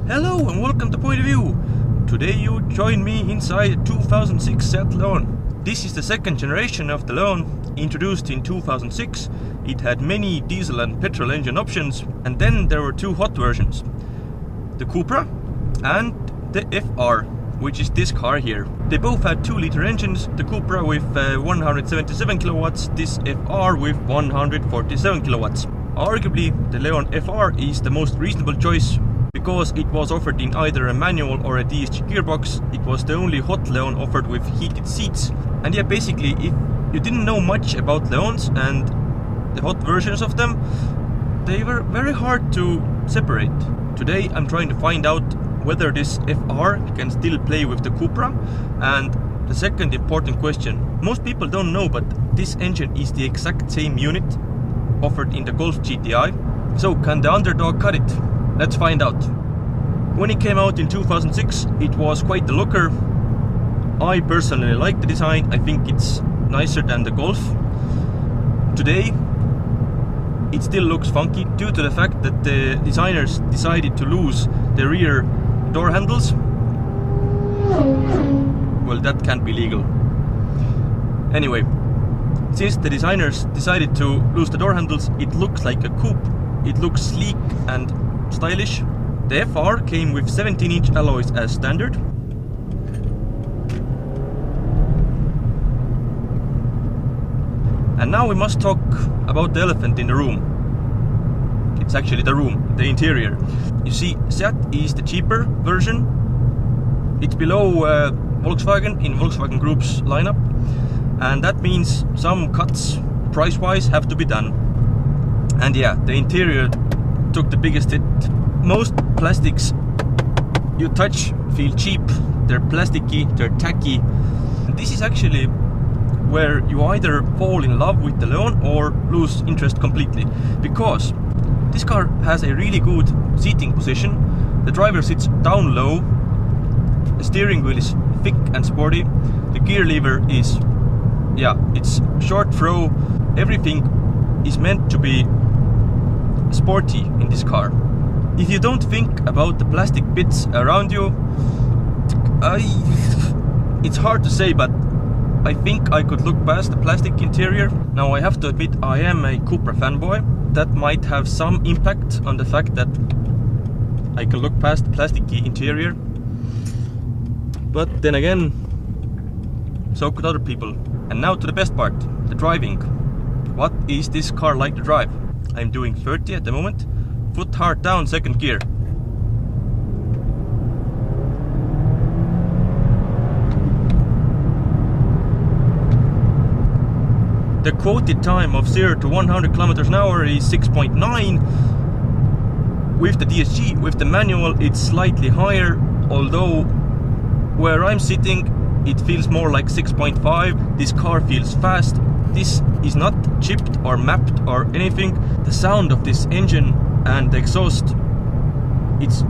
Hello and welcome to Point of View. Today you join me inside a 2006 Seat Leon. This is the second generation of the Leon, introduced in 2006. It had many diesel and petrol engine options, and then there were two hot versions. The Cupra and the FR, which is this car here. They both had 2-liter engines, the Cupra with 177 kilowatts, this FR with 147 kilowatts. Arguably, the Leon FR is the most reasonable choice, because it was offered in either a manual or a DSG gearbox. It was the only hot Leon offered with heated seats. And yeah, basically, if you didn't know much about Leons and the hot versions of them, they were very hard to separate. Today I'm trying to find out whether this FR can still play with the Cupra. And the second important question, most people don't know, but this engine is the exact same unit offered in the Golf GTI. So can the underdog cut it? Let's find out. When it came out in 2006, it was quite the looker. I personally like the design. I think it's nicer than the Golf. Today, it still looks funky due to the fact that the designers decided to lose the rear door handles. Well, that can't be legal. Anyway, since the designers decided to lose the door handles, it looks like a coupe. It looks sleek and stylish. The FR came with 17-inch alloys as standard. And now we must talk about the elephant in the room. It's actually the room, the interior. You see, Seat is the cheaper version. It's below Volkswagen in Volkswagen Group's lineup. And that means some cuts, price-wise, have to be done. And yeah, the interior took the biggest hit. Most plastics you touch feel cheap. They're plasticky, they're tacky. And this is actually where you either fall in love with the Leon or lose interest completely. Because this car has a really good seating position. The driver sits down low. The steering wheel is thick and sporty. The gear lever is, it's short throw. Everything is meant to be sporty in this car. If you don't think about the plastic bits around you, it's hard to say, but I think I could look past the plastic interior. Now I have to admit, I am a Cupra fanboy. That might have some impact on the fact that I can look past the plasticky interior. But then again, so could other people. And now to the best part, the driving. What is this car like to drive? I'm doing 30 at the moment. Foot hard down, second gear. The quoted time of 0 to 100 kilometers an hour is 6.9. With the DSG, with the manual, it's slightly higher, although where I'm sitting, it feels more like 6.5. This car feels fast. This is not chipped or mapped or anything. The sound of this engine and the exhaust, it's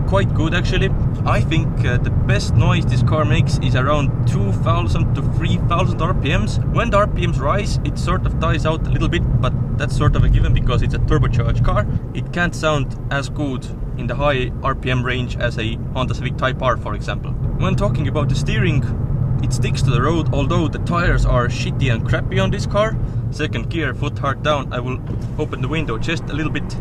quite good actually. I think the best noise this car makes is around 2,000 to 3,000 RPMs. When the RPMs rise, it sort of dies out a little bit, but that's sort of a given because it's a turbocharged car. It can't sound as good in the high RPM range as a Honda Civic Type R, for example. When talking about the steering, it sticks to the road, although the tires are shitty and crappy on this car. Second gear, foot hard down. I will open the window just a little bit.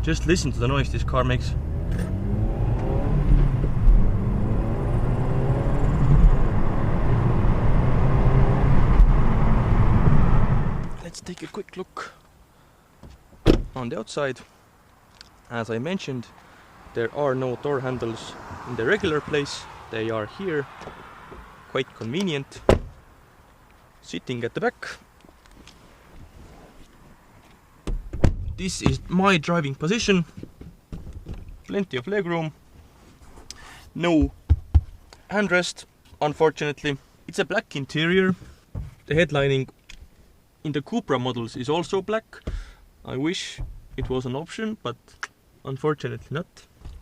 Just listen to the noise this car makes. Let's take a quick look on the outside. As I mentioned, there are no door handles in the regular place. They are here, quite convenient. Sitting at the back. This is my driving position. Plenty of legroom. No handrest, unfortunately. It's a black interior. The headlining in the Cupra models is also black. I wish it was an option, but unfortunately not.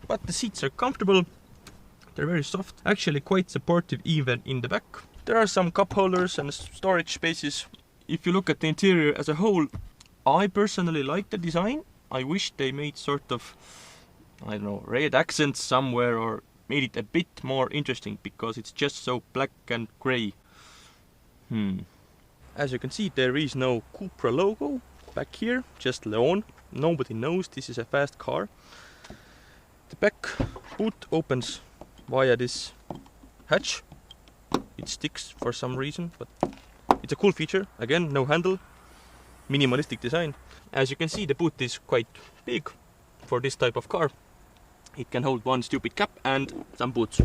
But the seats are comfortable. They're very soft, actually quite supportive even in the back. There are some cup holders and storage spaces. If you look at the interior as a whole, I personally like the design. I wish they made sort of, I don't know, red accents somewhere or made it a bit more interesting, because it's just so black and grey. As you can see, there is no Cupra logo back here, just Leon. Nobody knows this is a fast car. The back boot opens via this hatch. It sticks for some reason, but it's a cool feature. Again, no handle, minimalistic design. As you can see, the boot is quite big for this type of car. It can hold one stupid cap and some boots.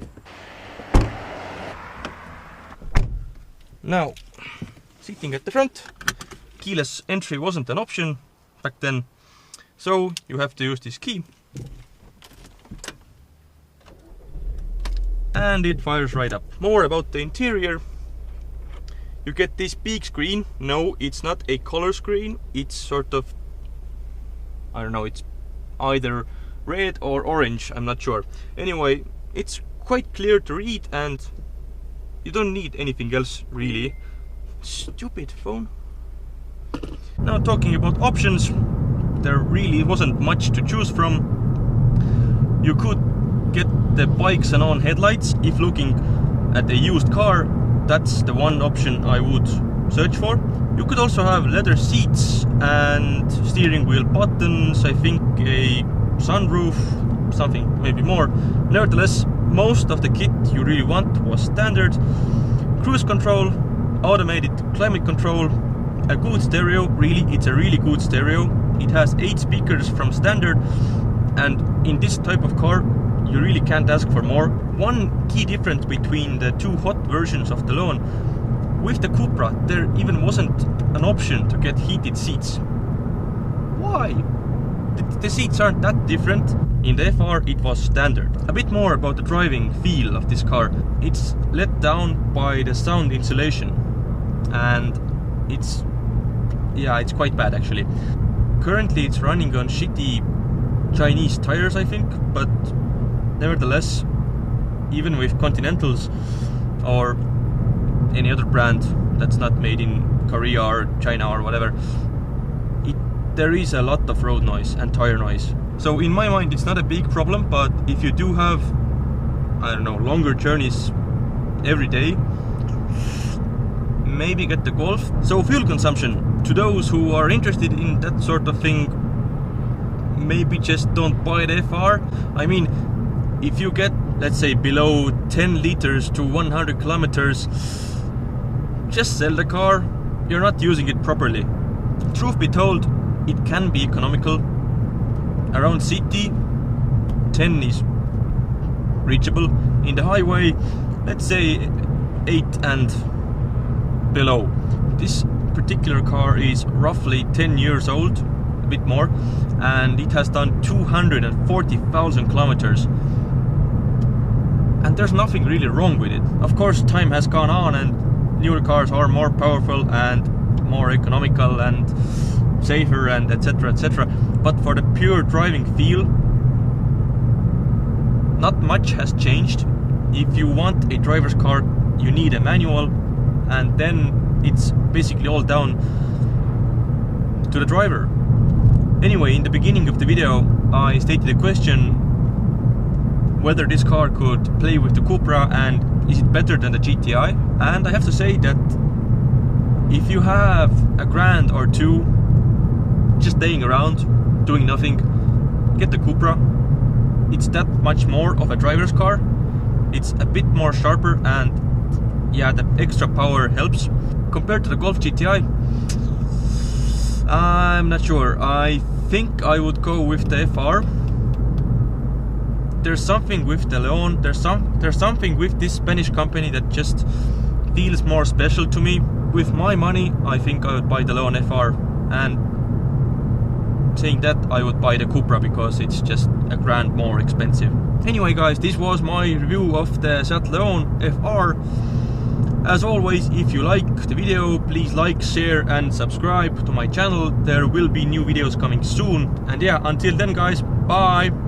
Now, sitting at the front, keyless entry wasn't an option back then, so you have to use this key. And it fires right up. More about the interior. You get this big screen. No, it's not a color screen. It's sort of, I don't know, it's either red or orange, I'm not sure. Anyway, it's quite clear to read and you don't need anything else really. Stupid phone. Now, talking about options, there really wasn't much to choose from. You could get the bikes and on headlights. If looking at a used car, that's the one option I would search for. You could also have leather seats and steering wheel buttons, I think a sunroof, something maybe more. Nevertheless, most of the kit you really want was standard. Cruise control, automated climate control, a good stereo. Really, it's a really good stereo. It has 8 speakers from standard, and in this type of car you really can't ask for more. One key difference between the two hot versions of the Leon: with the Cupra there even wasn't an option to get heated seats. Why? The seats aren't that different. In the FR it was standard. A bit more about the driving feel of this car. It's let down by the sound insulation, and it's quite bad actually. Currently it's running on shitty Chinese tires, I think, but nevertheless, even with Continentals or any other brand that's not made in Korea or China or whatever, there is a lot of road noise and tire noise. So in my mind it's not a big problem, but if you do have, I don't know, longer journeys every day, maybe get the Golf. So fuel consumption, to those who are interested in that sort of thing, maybe just don't buy the FR. I mean, if you get, let's say, below 10 liters to 100 kilometers, just sell the car. You're not using it properly. Truth be told, it can be economical. Around city, 10 is reachable. In the highway, let's say 8 and below. This particular car is roughly 10 years old, a bit more, and it has done 240,000 kilometers. And there's nothing really wrong with it. Of course, time has gone on and newer cars are more powerful and more economical and safer and etc, etc. But for the pure driving feel, not much has changed. If you want a driver's car, you need a manual, and then it's basically all down to the driver. Anyway, in the beginning of the video I stated a question whether this car could play with the Cupra and is it better than the GTI, and I have to say that if you have a grand or two just staying around doing nothing, get the Cupra. It's that much more of a driver's car. It's a bit more sharper, and yeah, the extra power helps. Compared to the Golf GTI, I'm not sure. I think I would go with the FR. There's something with the Leon, there's something with this Spanish company that just feels more special to me. With my money, I think I would buy the Leon FR, and saying that, I would buy the Cupra because it's just a grand more expensive. Anyway guys, this was my review of the Seat Leon FR. As always, if you liked the video, please like, share and subscribe to my channel. There will be new videos coming soon. And yeah, until then guys, bye!